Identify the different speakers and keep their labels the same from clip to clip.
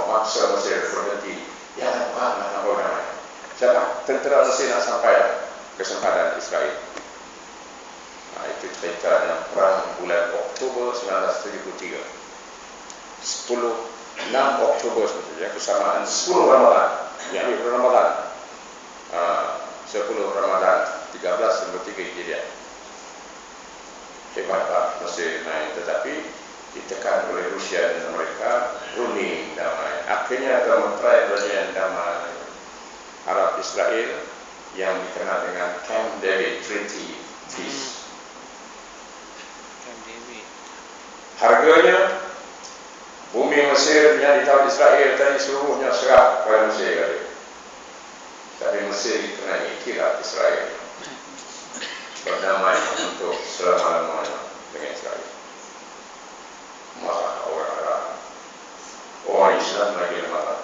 Speaker 1: memaksa Mesir berhenti. Jangan panah apa namanya. Sebab tentera Mesir nak sampai kesempatan Israel. Nah, itu ceritanya perang bulan Oktober 1973. 6 Oktober sebetulnya, kesamaan 10 Ramadan. Yakni Ramadan. 10 Ramadan 1393 Hijriah. Hebat Pak Mesir naik, tetapi ditekan oleh Rusia dan Amerika, running damai. Akhirnya telah memperaih perjanjian damai Arab Israel yang dikenal dengan Camp David Treaty Peace.
Speaker 2: Camp David.
Speaker 1: Harganya bumi Mesir yang ditawar Israel tadi seluruhnya serah pada Mesir kali. Tapi Mesir dikenai iktiraf Israel. Berdamai untuk selama-lamanya dengan Israel. Malah orang Arab, orang Islam lagi lemah.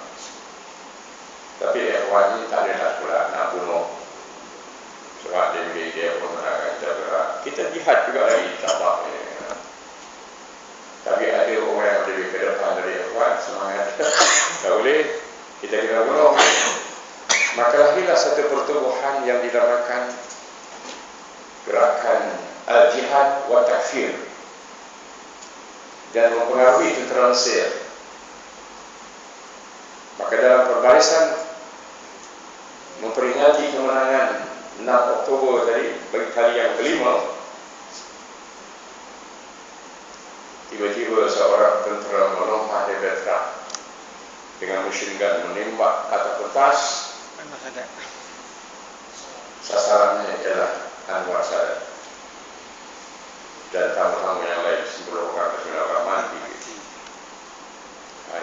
Speaker 1: Tapi ikhwan ini tak ada pula nak bunuh. Sebab dia pun akan jaga. Kita jihad juga lagi tak apa. Tapi ada orang yang lebih ke depan dari ikhwan, semangat. Tak boleh, kita kena bunuh. Maka lahirlah satu pertubuhan yang dinamakan gerakan Al-Jihad wa Takfir dan mempengaruhi tentera Mesir. Maka dalam perbarisan memperingati kemenangan 6 Oktober tadi bagi kali yang kelima, tiba-tiba seorang tentera melompat dari truk dengan mesin gun menembak atas kertas. Sasarannya ialah Anwar Sadat dan tamu-tamu yang lain, 10 orang ke 9 orang mati.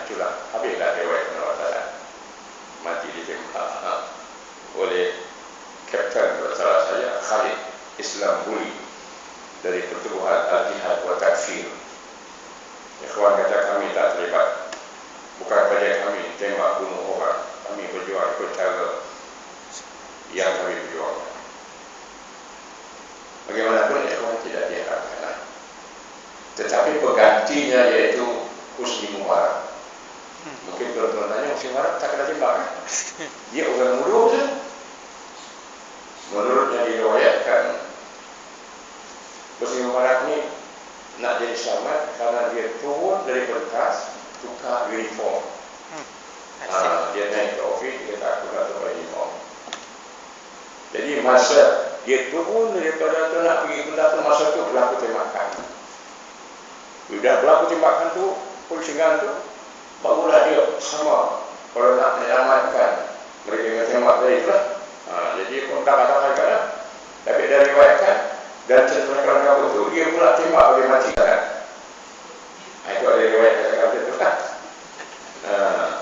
Speaker 1: Itulah habislah riwayat Anwar Sadat mati ditembak oleh Kapten bersama saya Khalid Islam Buli dari pertubuhan Al-Jihad wa Takfir. Ikhwan kata kami tak terlibat, bukan saja kami tembak bunuh orang, kami berjuang ikut cara yang kami berjuang. Bagaimanapun ikhwan tidak diharapkan. Tetapi penggantinya yaitu Husni Mubarak. Mungkin tuan-tuan tanya, Husni Mubarak tak kena tembak kan? Dia orang muda je. Menurutnya diriwayatkan Husni Mubarak ni nak jadi selamat karena dia turun dari pentas tukar uniform. Dia naik ke ofis, dia tak tukar uniform. Jadi masa dia turun daripada tu nak pergi pentas tu, masa tu berlaku tembakan. Sudah berlaku tembakan tu, polisian tu, barulah dia sama kalau nak menyelamatkan mereka yang tembak dari itu lah. Jadi pun tak kata-kata lah. Tapi dia riwayatkan dan ceritakan kamu tu, dia pula tembak boleh mati kan. Itu ada riwayat kata-kata itu kan.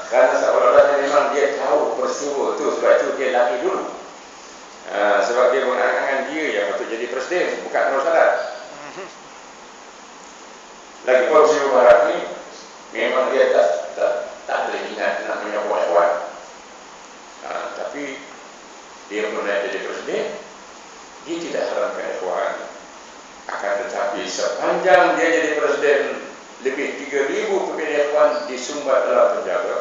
Speaker 1: Kerana seolah-olahnya memang dia tahu peristiwa tu, sebab itu dia lari dulu. Sebab dia mengangan dia yang patut jadi presiden, bukan Anwar Sadat. Lagi Husni Mubarak ni memang dia tak boleh ingat namanya buat-buat. Tapi dia pernah jadi presiden, dia tidak haramkan ikhwan. Akan tetapi sepanjang dia jadi presiden, lebih 3,000 pemilih ikhwan disumbat dalam penjara.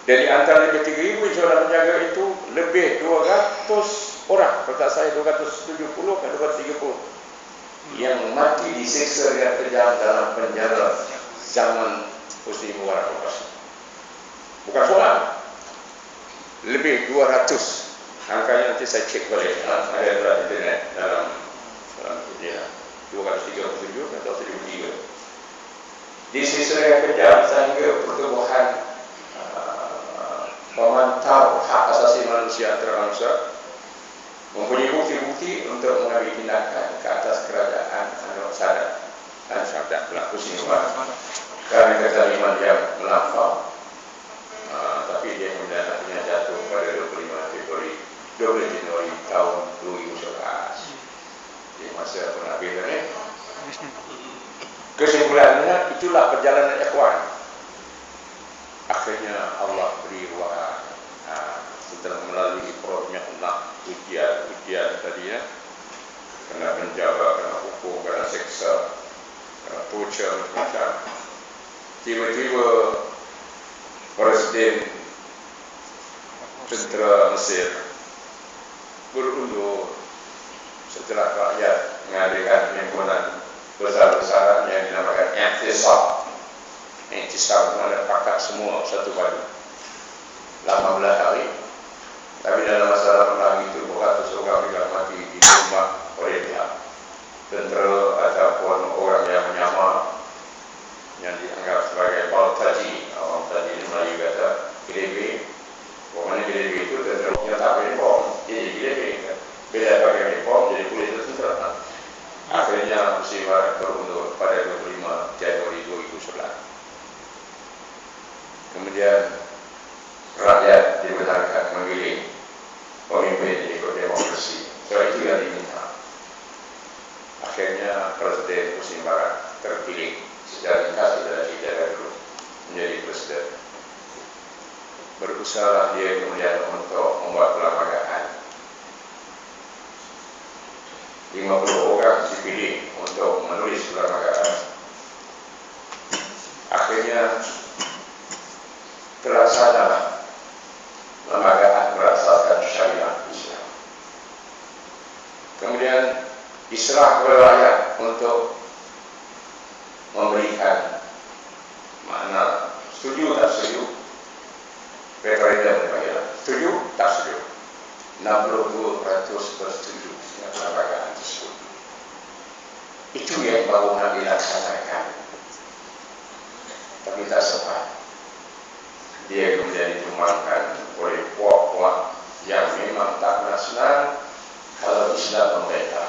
Speaker 1: Dari antara lebih 3,000 dalam penjaga itu, lebih 200 orang, kalau tak saya 270 atau 230 yang mati disiksa dengan kejam dalam penjara zaman Husni Mubarak. Bukan soalan, lebih 200. Angkanya nanti saya cek balik, ada dalam internet, dalam 237 atau 1,003 disiksa dengan kejam sehingga pertubuhan memantau hak asasi manusia antarabangsa mempunyai bukti-bukti untuk mengambil tindakan ke atas kerajaan Anwar Sadat dan Sadat pelaku Husni Mubarak kerana kezaliman yang melampau. Tapi dia kemudian akhirnya jatuh pada 25 Januari tahun 2011 di masa pengambilan ini. Kesimpulannya, itulah perjalanan ikhwan. Akhirnya Allah beri ruang setelah melalui banyak ujian tadi ya, kena penjara, kena hukum, kena seksa, kena torture macam-macam. Tiba-tiba Presiden tentera Mesir berundur setelah rakyat mengadakan perhimpunan besar-besaran yang dinamakan I'tisam. I'tisam mana pakat semua satu padu 18 hari. Tapi dalam masalah perang itu 100 orang juga mati ditembak oleh pihak tentera ataupun orang yang menyamar yang dianggap sebagai baltaji. Orang tadi Melayu kata GDB. Orang GDB itu tentera yang tak uniform, jadi GDB kan. Beda pakai uniform jadi polis itu tentera. Akhirnya Mesir Barat berundur pada 25 Januari 2011. Kemudian rakyat dibenarkan memilih pemimpin ikut demokrasi. So itu yang diminta. Akhirnya Presiden Mesir Barat terpilih secara dikasih dalam sejarah dulu menjadi presiden. Berusaha dia kemudian untuk membuat perlembagaan. 50 orang dipilih untuk menulis perlembagaan. Akhirnya terlaksana perlembagaan berasaskan syariat Islam. Kemudian diserah kepada rakyat untuk memberikan makna setuju tak setuju. Referendum dipanggil setuju tak setuju. 62% bersetuju dengan perlembagaan tersebut. Itu yang baru nak dilaksanakan, tapi tak sempat. Dia kemudian ditumbangkan oleh puak-puak yang memang tak pernah senang kalau Islam memerintah.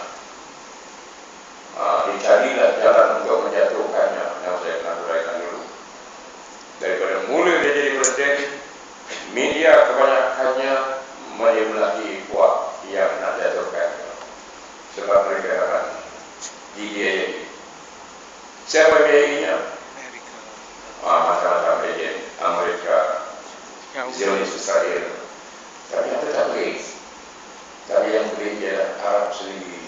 Speaker 1: Dicarilah jalan untuk menjatuhkannya yang saya pernah uraikan dulu. Daripada mula dia jadi presiden, media kebanyakannya menyebelahi puak yang nak jatuhkannya. Sebab mereka akan dibiayai. Siapa biayainya? Masyarakat bagian Amerika, Zionis Israel. Tapi yang tak boleh. Tapi yang boleh ialah Arab sendiri.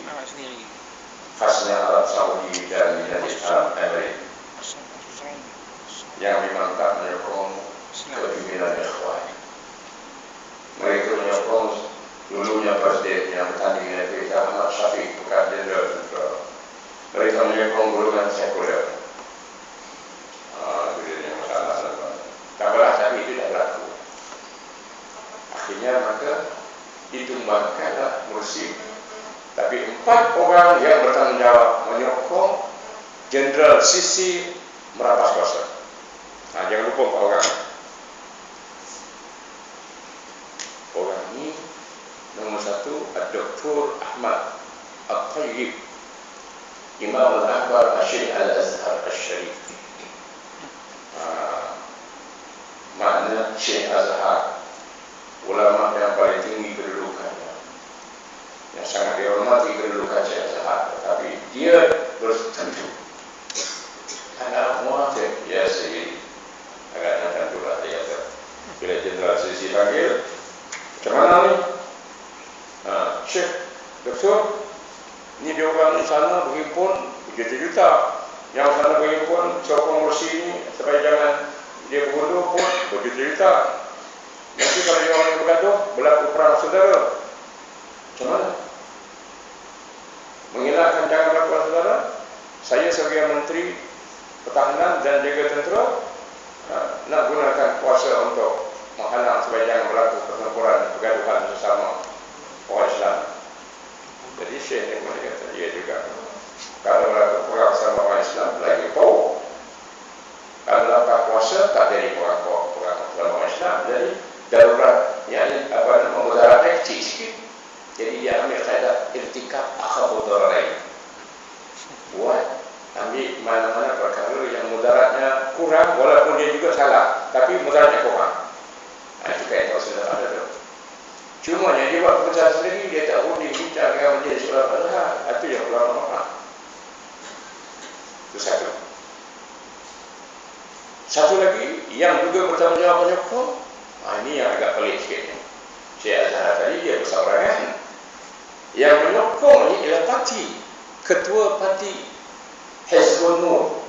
Speaker 1: Khasnya Arab Saudi dan United Arab Emirates yang memang tak menyokong kepimpinan ikhwan. Mereka menyokong dulunya presiden yang bertanding dengan kita Ahmad Syafiq, bukan jenderal tentera. Mereka menyokong golongan sekuler. Itu dia masalah. Tak apalah, tapi itu tidak berlaku. Akhirnya maka ditumbangkanlah Mursi. Tapi 4 orang yang bertanggungjawab menyokong Jenderal Sisi merampas kuasa. Jangan lupa 4 orang. Orang ini nomor 1 Dr. Ahmad Al-Tayyib, Imam Al-Akbar Syekh Al-Azhar Al-Sharif. Makna Syekh Azhar, ulama yang paling tinggi kedudukannya, yang sangat dihormati kedudukan Syekh Azhar, tapi dia bersetuju. Karena muafik, ya sendiri. Agaknya tentulah dia kata. Bila Jenderal Sisi panggil, macam mana ni? Syekh, Doktor, ni dia orang sana berhimpun berjuta-juta. Yang sana berhimpun sokong Mursi ni supaya jangan dia berundur pun berjuta-juta. Nanti kalau dia orang yang bergaduh, berlaku perang saudara. Macam mana? Mengelakkan jangan berlaku perang saudara. Saya sebagai Menteri Pertahanan dan jaga tentera nak gunakan kuasa untuk menghalang supaya jangan berlaku pertempuran pergaduhan sesama orang Islam. Jadi Syekh yang mana kata dia juga, kalau berlaku perang sama orang Islam lagi tahu. Kalau langkah kuasa tak jadi perang sama orang Islam, jadi darurat yang mudarat kecil sikit. Jadi dia ambil kaedah irtikab akhafu dararain. Buat ambil mana-mana perkara yang mudaratnya kurang, walaupun dia juga salah, tapi mudaratnya kurang. Itu kaedah sudah ada tu. Cuma yang dia buat keputusan sendiri, dia tak boleh bincang dengan majlis ulama. Itu yang ulama. Itu satu. Satu lagi yang juga bertanggungjawab menyokong, ini yang agak pelik sikit. Syekh Azhar tadi dia berseorangan. Yang menyokong ini ialah parti, ketua parti Hizbun Nur,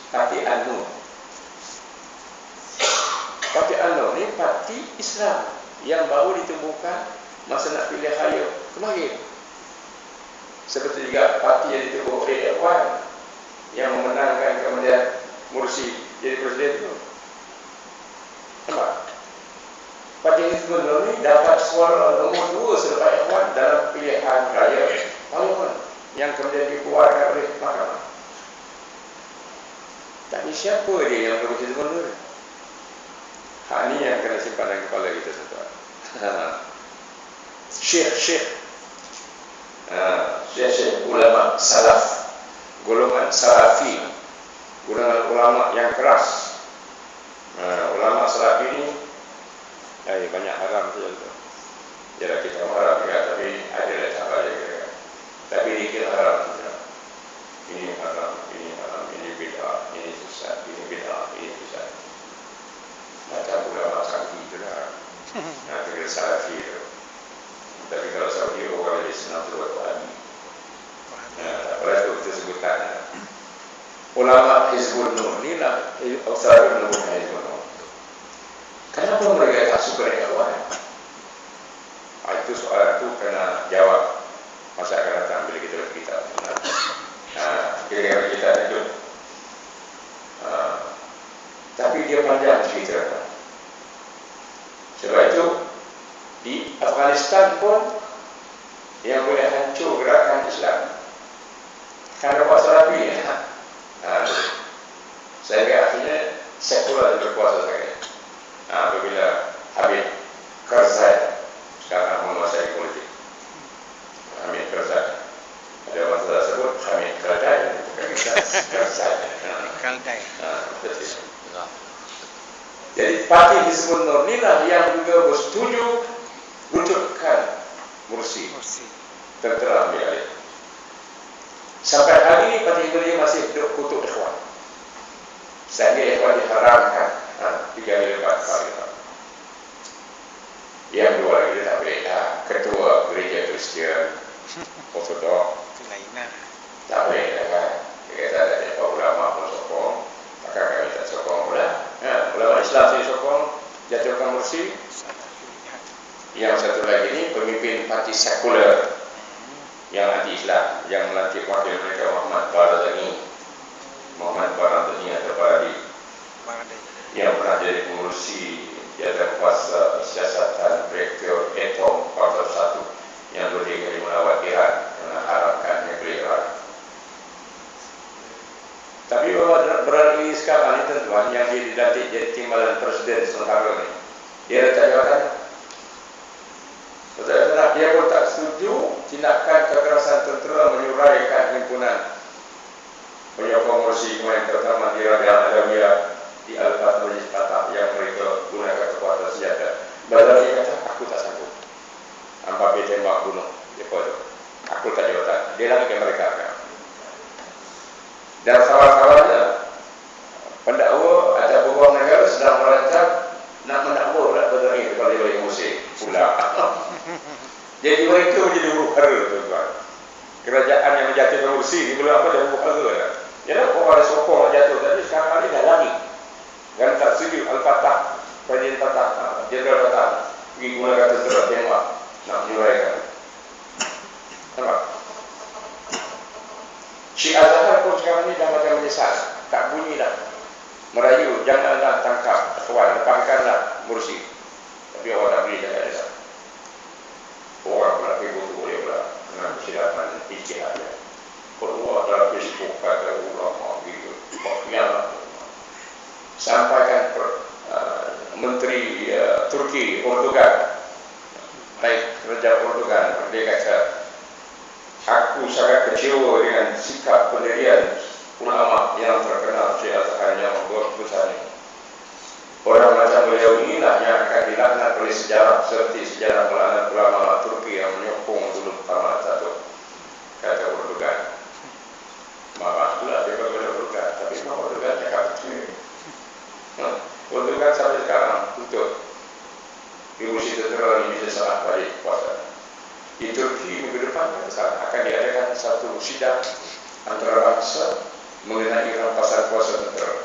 Speaker 1: parti An-Nur. parti Islam yang baru ditubuhkan masa nak pilih raya kemarin. Seperti juga parti yang ditubuh oleh Ikhwan yang memenangkan kemudian Mursi jadi presiden itu. Nampak? Parti Hizbul Nur ni dapat suara nombor 2 selepas Ikhwan dalam pilihan raya parlimen yang kemudian dikeluarkan oleh mahkamah. Tapi siapa dia yang berbeza Hizbul Nur? Hak ni yang kena simpan dalam kepala kita tuan-tuan. Syekh ulama salaf, golongan salafi, golongan ulama yang keras. Ulama salafi ini banyak haram saja tu. Jadi kita haram juga, tapi ada tak apa je. Tapi dikira haram saja. Ini haram, ini bid'ah, ini sesat, ini bid'ah, ini sesat. Macam ulama salafi itulah. Kira salafi itu. Tapi kalau Saudi orang jadi senang terbuat Wahabi. Apalah itu sebutan. Ulama Hizbul Nur ni lah Australia menemukan Hizbul Nur. Kenapa mereka tak suka dengan Ikhwan? Itu soalan itu kena jawab masa akan datang bila kita berkitab. Kira-kira kita itu. Tapi dia panjang cerita. Sebab itu di Afghanistan pun yang boleh hancur gerakan Islam kerana kuasa Salafi. Sehingga akhirnya sekular berkuasa sekali. Apabila Hamid Karzai sekarang menguasai politik. Hamid Karzai. Ada orang salah sebut Hamid Karzai. Karzai. Jadi parti Hizbul Nur inilah yang juga bersetuju wujudkan Mursi tentera ambil alih. Sampai hari ini parti Hizbul Nur masih duduk kutuk Ikhwan. Sehingga Ikhwan diharamkan 3 kali 4 kali. Yang 2 lagi dia tak boleh ketua gereja Kristian Ortodok tak boleh kan. Dia kata ada ulama pun sokong, maka kami tak sokong pula. Ulama Islam saya sokong jatuhkan Mursi. Yang satu lagi ni pemimpin parti sekular yang anti-Islam yang melantik wakil mereka Muhammad Baradani atau Baradi yang pernah jadi pengurusi jawatan kuasa siasatan reaktor atom kuartal 1 yang berdiri melawat Iran mengharapkan nuklear Iran. Tapi berada sekarang ni tuan-tuan yang dia dilantik jadi timbalan presiden sementara ni, dia letak jawatan. Betul-betul dia pun tak setuju tindakan kekerasan tentera menyuraikan himpunan penyokong Mursi kemarin, terutama di Rakyat Adamiyah di Al-Fatah Majlis Fatah yang mereka gunakan kekuatan senjata. Badal dia kata, aku tak sanggup. Hampa pergi tembak bunuh. Dia tu. Aku tak jawatan. Dia lagi ke mereka. Dan kawan-kawannya, pendakwa atau peguam negara sedang merancang nak mendakwa pula Badal ini kepada Ibrahim Musi pula. Jadi mereka menjadi huru-hara tuan-tuan. Kerajaan yang menjatuhkan Mursi ni belum apa dah huru-hara. Ya, orang ada sokong nak jatuh, tapi sekarang ni dah lari. Kan tak setuju Al-Fatah, Presiden Fatah, Jenderal Fatah pergi gunakan tentera tembak nak menyuraikan. Nampak? Syekh Azhar pun sekarang ni dah macam menyesal, tak bunyi dah, merayu, janganlah tangkap Ikhwan, lepaskanlah Mursi. Tapi orang tak boleh cakap dia. Orang pula pergi butuh boleh pula dengan persilapan ijtihad dia. Keluar dalam Facebook kata ulama gitu, maknanya sampaikan Menteri Turki Portugal, baik Raja Portugal, dia kata aku sangat kecewa dengan sikap pendirian ulama yang terkenal Syekh Azhar yang membuat keputusan ini. Orang macam beliau inilah yang akan dilaknat oleh sejarah seperti sejarah melaknat ulama Turki yang menyokong dulu Muhammad satu, kata Portugal. Marah pula dia kepada Portugal, tapi Portugal cakap betul. Portugal sampai sekarang tutup. Revolusi tentera ini bisa salah balik kuasa. Di Turki minggu depan akan diadakan satu sidang antara bangsa mengenai rampasan kuasa tentera.